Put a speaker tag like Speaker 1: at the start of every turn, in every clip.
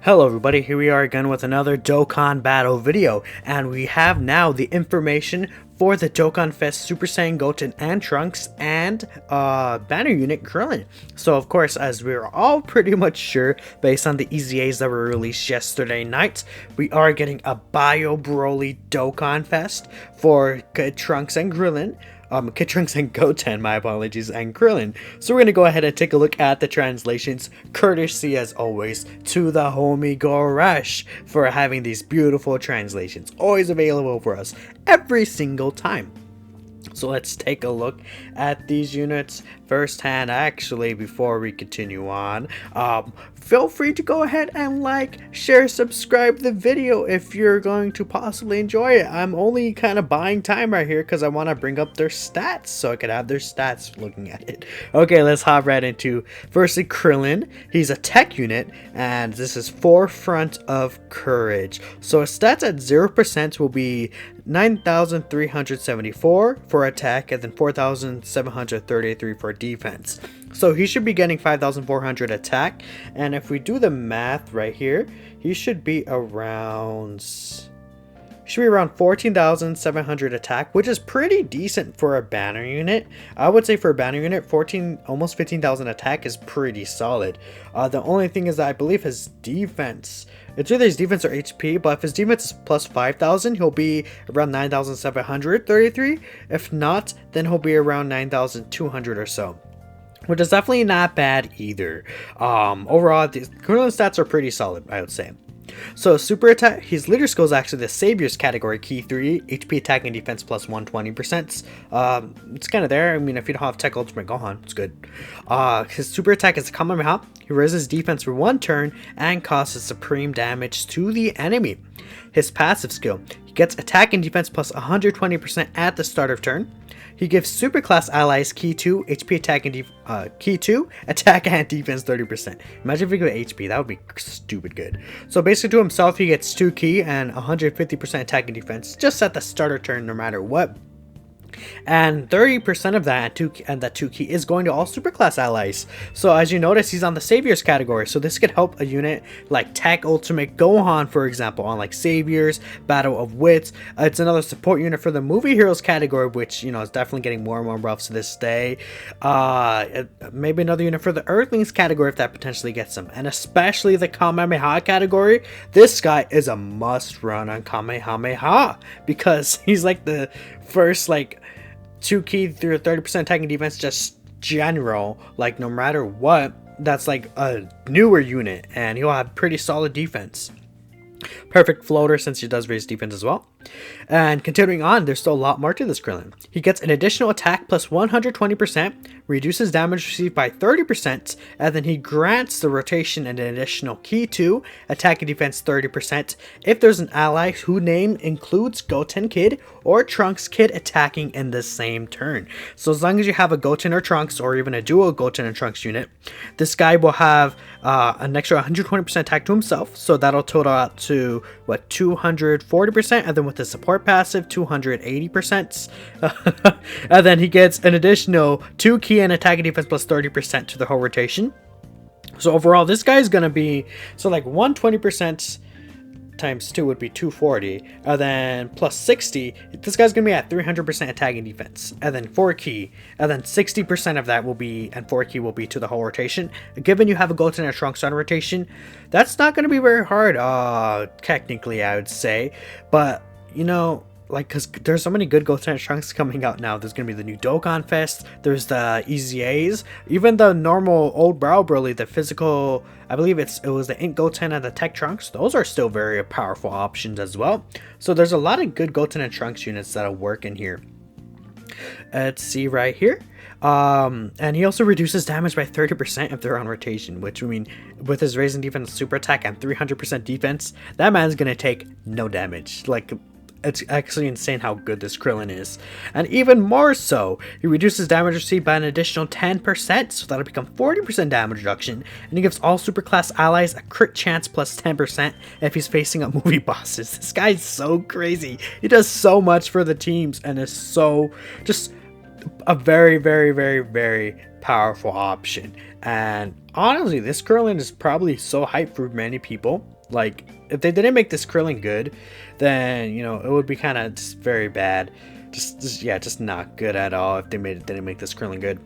Speaker 1: Hello everybody, here we are again with another Dokkan battle video, and we have now the information for the Dokkanfest Super Saiyan Goten and Trunks and banner unit Krillin. So of course, as we're all pretty much sure based on the EZAs that were released yesterday night, we are getting a Bio Broly Dokkanfest for Trunks and Krillin. Trunks and Goten, my apologies, and Krillin. So we're going to go ahead and take a look at the translations, courtesy as always to the homie Goresh for having these beautiful translations, always available for us every single time. So let's take a look at these units firsthand. Actually, before we continue on, feel free to go ahead and like, share, subscribe the video if you're going to possibly enjoy it. I'm only kind of buying time right here because I want to bring up their stats so I could have their stats looking at it. Okay, let's hop right into firstly Krillin. He's a tech unit and this is Forefront of Courage. So his stats at 0% will be 9,374 for attack and then 4,733 for defense. So he should be getting 5,400 attack, and if we do the math right here, he should be around 14,700 attack, which is pretty decent for a banner unit. I would say for a banner unit, almost 15,000 attack is pretty solid. The only thing is that I believe his defense, it's either his defense or HP, but if his defense is plus 5,000, he'll be around 9,733. If not, then he'll be around 9,200 or so, which is definitely not bad either. Overall, the Krillin stats are pretty solid, I would say. So super attack, his leader skill is actually the Savior's category, key 3, HP attack and defense plus 120%. It's kind of there. I mean, if you don't have Tech Ultimate Gohan, it's good. His super attack is Kamehameha. He raises defense for 1 turn and causes supreme damage to the enemy. His passive skill, he gets attack and defense plus 120% at the start of turn. He gives superclass allies key 2, HP attack and key 2, attack and defense 30%. Imagine if he got HP, that would be stupid good. So basically to himself, he gets 2 key and 150% attack and defense just at the starter turn no matter what. And 30% of that that 2 key is going to all superclass allies. So as you notice, he's on the Saviors category, so this could help a unit like Tech Ultimate Gohan, for example, on like Saviors, Battle of Wits. It's another support unit for the Movie Heroes category, which, you know, is definitely getting more and more buffs to this day. Maybe another unit for the Earthlings category if that potentially gets them, and especially the Kamehameha category. This guy is a must run on Kamehameha because he's like the first like 2 key through 30% attack and defense, just general, like no matter what, that's like a newer unit, and he'll have pretty solid defense. Perfect floater since he does raise defense as well. And continuing on, there's still a lot more to this Krillin. He gets an additional attack plus 120%, reduces damage received by 30%, and then he grants the rotation and an additional key 2, attack and defense 30%, if there's an ally whose name includes Goten Kid or Trunks Kid attacking in the same turn. So as long as you have a Goten or Trunks, or even a duo Goten and Trunks unit, this guy will have an extra 120% attack to himself, so that'll total out to what, 240%, and then with the support passive 280%. And then he gets an additional 2 key and attack and defense plus 30% to the whole rotation. So overall, this guy is gonna be, so like 120% times 2 would be 240, and then plus 60, this guy's gonna be at 300% attack and defense, and then 4 key, and then 60% of that will be, and 4 key will be to the whole rotation. Given you have a Goten and Trunks on rotation, that's not gonna be very hard, technically I would say, but you know, like, because there's so many good Goten and Trunks coming out now. There's going to be the new Dokkanfest, there's the EZAs, even the normal old Brow Broly, the physical, I believe it was the Ink Goten and the Tech Trunks. Those are still very powerful options as well. So there's a lot of good Goten and Trunks units that'll work in here. Let's see right here. And he also reduces damage by 30% if they're on rotation, which, I mean, with his raising defense, super attack, and 300% defense, that man's going to take no damage. Like, it's actually insane how good this Krillin is. And even more so, he reduces damage received by an additional 10%, so that'll become 40% damage reduction, and he gives all superclass allies a crit chance plus 10% if he's facing up movie bosses. This guy's so crazy. He does so much for the teams and is so just a very, very, very, very powerful option. And honestly, this Krillin is probably so hyped for many people. Like, if they didn't make this Krillin good, then, you know, it would be kind of just very bad. Just not good at all if they didn't make this Krillin good.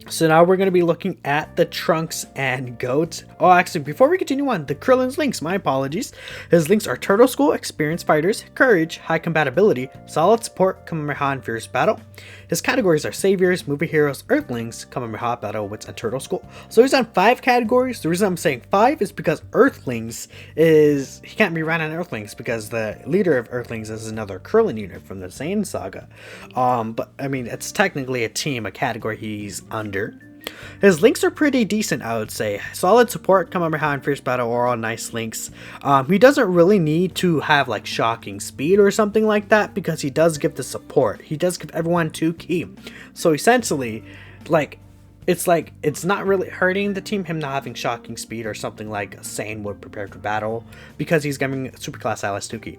Speaker 1: So now we're going to be looking at the Trunks and Goat. Oh, actually, before we continue on, the Krillin's links, my apologies. His links are Turtle School, Experienced Fighters, Courage, High Compatibility, Solid Support, Kamehameha, and Fierce Battle. His categories are Saviors, Movie Heroes, Earthlings, Kamehameha, Battle Wits, and Turtle School. So he's on 5 categories. The reason I'm saying 5 is because Earthlings he can't be ran on Earthlings because the leader of Earthlings is another Krillin unit from the Saiyan saga. But I mean, it's technically a category he's under. His links are pretty decent, I would say. Solid Support, Kamehameha, and Fierce Battle are all nice links. He doesn't really need to have like Shocking Speed or something like that because he does give the support. He does give everyone 2 ki. So essentially, it's not really hurting the team him not having Shocking Speed or something like Saiyan would prepare for battle because he's giving Superclass Alice 2 ki.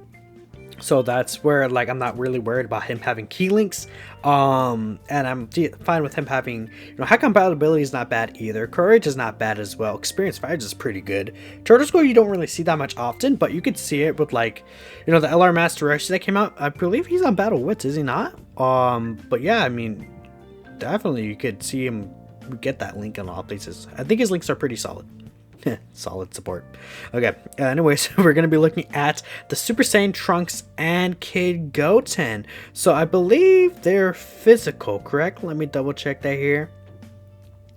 Speaker 1: So that's where like I'm not really worried about him having key links, and I'm fine with him having, you know, high compatibility is not bad either. Courage is not bad as well. Experienced Fighters is pretty good. Turtle School you don't really see that much often, but you could see it with like, you know, the LR Master Rush that came out. I believe he's on Battle Wits, is he not? But yeah, I mean, definitely you could see him get that link in a lot of places. I think his links are pretty solid. Solid support. Okay, anyways, we're going to be looking at the Super Saiyan Trunks and Kid Goten. So I believe they're physical, correct? Let me double check that here.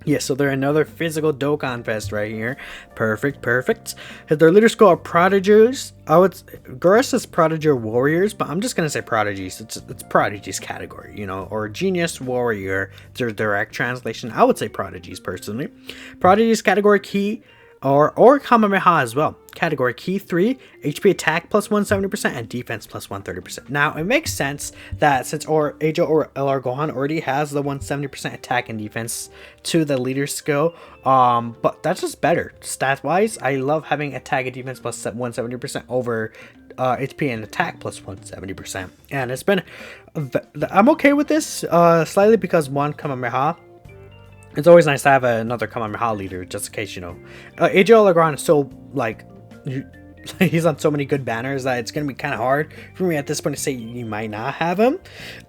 Speaker 1: Yeah, so they're another physical Dokkanfest right here. Perfect. Their leader school are Prodigies. Gura says Prodigy Warriors, but I'm just going to say Prodigies. It's Prodigies category, you know, or Genius Warrior. Their direct translation. I would say Prodigies personally. Prodigies category key. Or Kamehameha as well. Category key 3, HP attack plus 170% and defense plus 130%. Now it makes sense that since Ajo or LR Gohan already has the 170% attack and defense to the leader skill, but that's just better stat wise. I love having attack and defense plus 170% over HP and attack plus 170%, and it's been I'm okay with this slightly because one Kamehameha. It's always nice to have another Kamehameha leader, just in case, you know. AJ Legrand is so, like, he's on so many good banners that it's going to be kind of hard for me at this point to say you might not have him.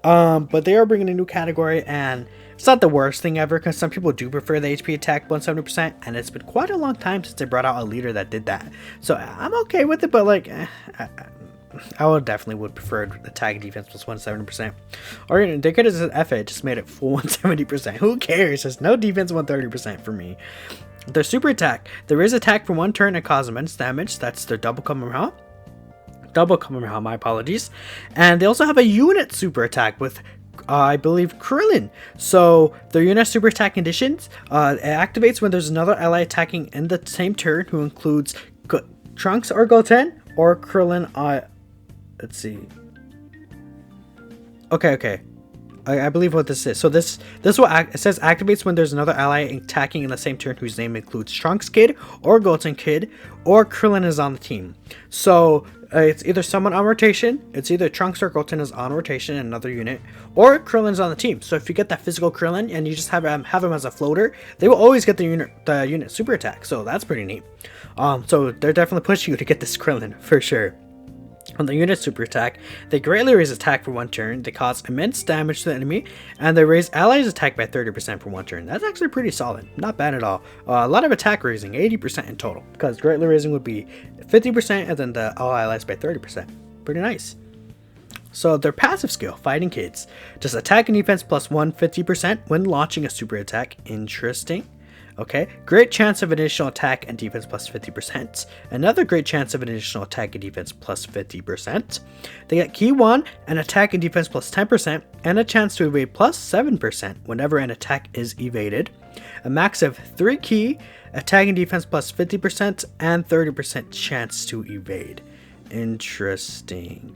Speaker 1: But they are bringing a new category, and it's not the worst thing ever, because some people do prefer the HP attack 170%, and it's been quite a long time since they brought out a leader that did that. So I'm okay with it, but, like, I would prefer attack and defense plus 170%. Or they could have just F it, just made it full 170%. Who cares? There's no defense 130% for me. Their super attack. There is attack for 1 turn and cause immense damage. That's their double Kamehameha. My apologies. And they also have a unit super attack with I believe Krillin. So their unit super attack conditions, it activates when there's another ally attacking in the same turn who includes Trunks or Goten or Krillin. Let's see. Okay. I believe what this is. So this will it says activates when there's another ally attacking in the same turn whose name includes Trunks Kid or Goten Kid or Krillin is on the team. So it's either someone on rotation. It's either Trunks or Goten is on rotation in another unit, or Krillin's on the team. So if you get that physical Krillin and you just have him as a floater, they will always get the unit super attack. So that's pretty neat. So they're definitely pushing you to get this Krillin for sure. On the unit super attack, they greatly raise attack for 1 turn, they cause immense damage to the enemy, and they raise allies attack by 30% for 1 turn. That's actually pretty solid, not bad at all. A lot of attack raising, 80% in total, because greatly raising would be 50% and then the all allies by 30%. Pretty nice. So their passive skill, Fighting Kids, just attack and defense plus 150% when launching a super attack. Interesting. Okay, great chance of additional attack and defense plus 50%. Another great chance of additional attack and defense plus 50%. They get key 1 and attack and defense plus 10% and a chance to evade plus 7% whenever an attack is evaded. A max of 3 key, attack and defense plus 50% and 30% chance to evade. Interesting.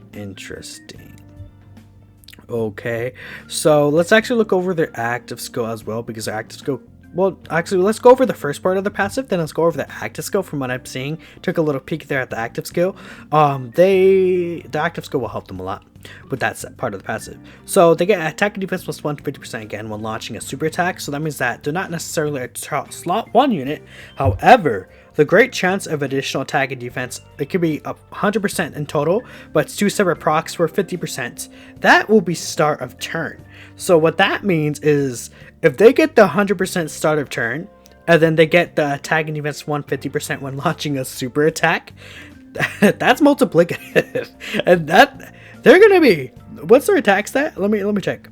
Speaker 1: Okay, so let's actually look over their active skill as well, because their active skill, well, actually, let's go over the first part of the passive, then let's go over the active skill. From what I'm seeing, took a little peek there at the active skill. The active skill will help them a lot. with that part of the passive. So they get attack and defense plus 150% again when launching a super attack. So that means that they're not necessarily a slot 1 unit. However, the great chance of additional attack and defense, it could be 100% in total, but it's 2 separate procs for 50%. That will be start of turn. So what that means is if they get the 100% start of turn, and then they get the attack and defense 150% when launching a super attack, that's multiplicative. And that they're gonna be, what's their attack stat? Let me check.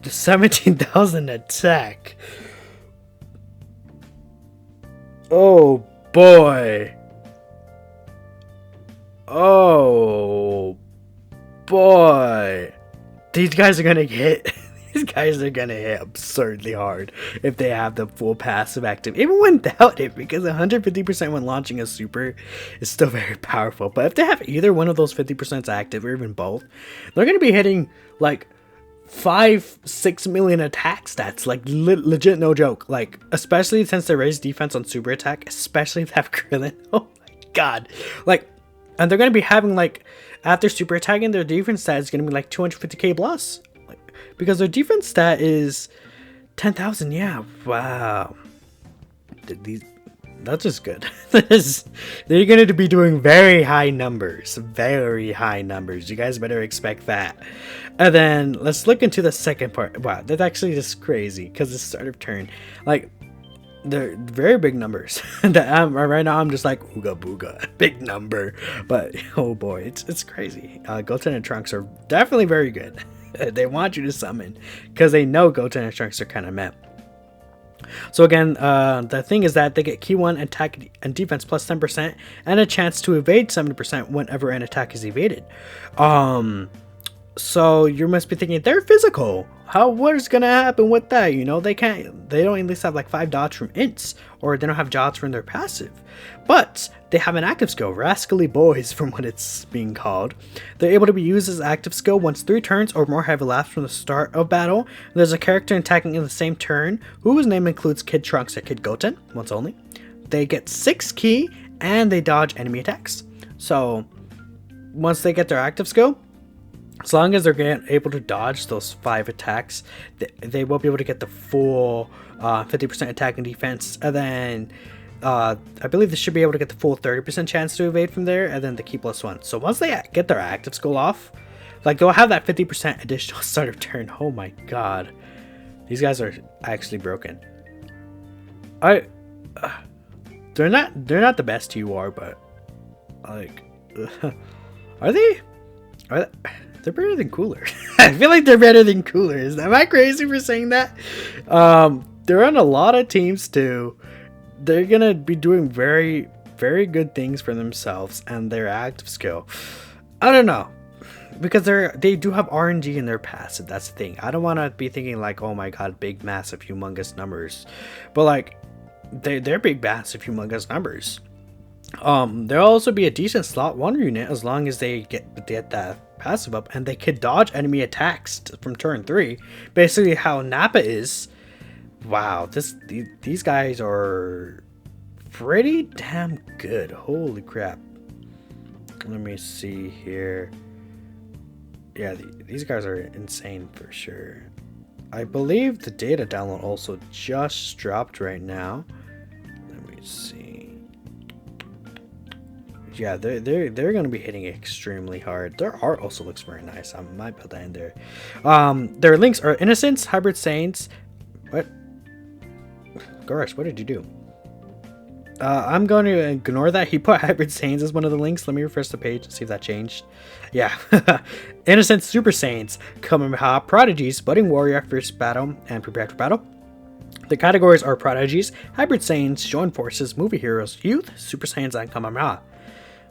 Speaker 1: The 17,000 attack. Oh boy. Oh boy. These guys are gonna hit. These guys are gonna hit absurdly hard if they have the full passive active, even without it, because 150% when launching a super is still very powerful. But if they have either one of those 50% active, or even both, they're gonna be hitting like 5-6 million attack stats, like legit, no joke. Like, especially since they raise defense on super attack, especially if they have Krillin. Oh my god. Like, and they're gonna be having, like, after super attacking, their defense stat is gonna be like 250k plus, like, because their defense stat is 10,000. Yeah, wow. That's just good. They're going to be doing very high numbers. Very high numbers. You guys better expect that. And then let's look into the second part. Wow, that's actually just crazy because it's start of turn. Like, they're very big numbers. Right now I'm just like, ooga booga. Big number. But, oh boy, it's crazy. Goten and Trunks are definitely very good. They want you to summon because they know Goten and Trunks are kind of meh. So again, the thing is that they get key 1 attack and defense plus 10% and a chance to evade 70% whenever an attack is evaded. So you must be thinking, they're physical. What is gonna happen with that? You know, they don't at least have like 5 dodge from ints, or they don't have dodge from their passive. But they have an active skill, Rascally Boys from what it's being called. They're able to be used as active skill once 3 turns or more have elapsed from the start of battle. There's a character attacking in the same turn whose name includes Kid Trunks or Kid Goten, once only. They get 6 ki and they dodge enemy attacks. So once they get their active skill, as long as they're able to dodge those 5 attacks, they will be able to get the full 50% attack and defense. And then I believe they should be able to get the full 30% chance to evade from there, and then the key plus 1. So once they get their active skill off, like, they'll have that 50% additional start of turn. Oh my god. These guys are actually broken. They're not the best TUR, but like, are they? They're better than Cooler. I feel like they're better than Cooler. Am I crazy for saying that? They're on a lot of teams too. They're gonna be doing very, very good things for themselves and their active skill. I don't know, because they do have RNG in their passive. That's the thing. I don't want to be thinking like, oh my god, big, massive, humongous numbers, but like, they're big, massive, humongous numbers. There'll also be a decent slot 1 unit as long as they get that passive up, and they could dodge enemy attacks from turn 3. Basically how Nappa is. Wow, these guys are pretty damn good. Holy crap. Let me see here. Yeah, these guys are insane for sure. I believe the data download also just dropped right now. Let me see. Yeah, they're going to be hitting extremely hard. Their art also looks very nice. I might put that in there. Their links are Innocence, Hybrid Saints. What? Gosh, what did you do? I'm going to ignore that. He put Hybrid Saints as one of the links. Let me refresh the page and see if that changed. Yeah. Innocence, Super Saints, Kamehameha, Prodigies, Budding Warrior, First Battle, and Prepare for Battle. The categories are Prodigies, Hybrid Saints, Join Forces, Movie Heroes, Youth, Super Saiyans, and Kamehameha.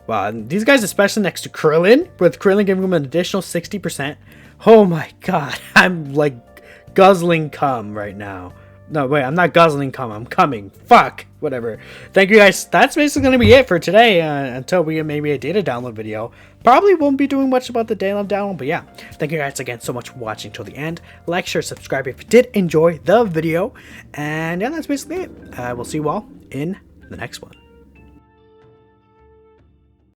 Speaker 1: Wow, and these guys, especially next to Krillin, with Krillin giving them an additional 60%. Oh my god, I'm like guzzling cum right now. No, wait, I'm not guzzling cum, I'm coming. Fuck, whatever. Thank you guys. That's basically going to be it for today until we get maybe a data download video. Probably won't be doing much about the data download, but yeah. Thank you guys again so much for watching till the end. Like, share, subscribe if you did enjoy the video. And yeah, that's basically it. We'll see you all in the next one.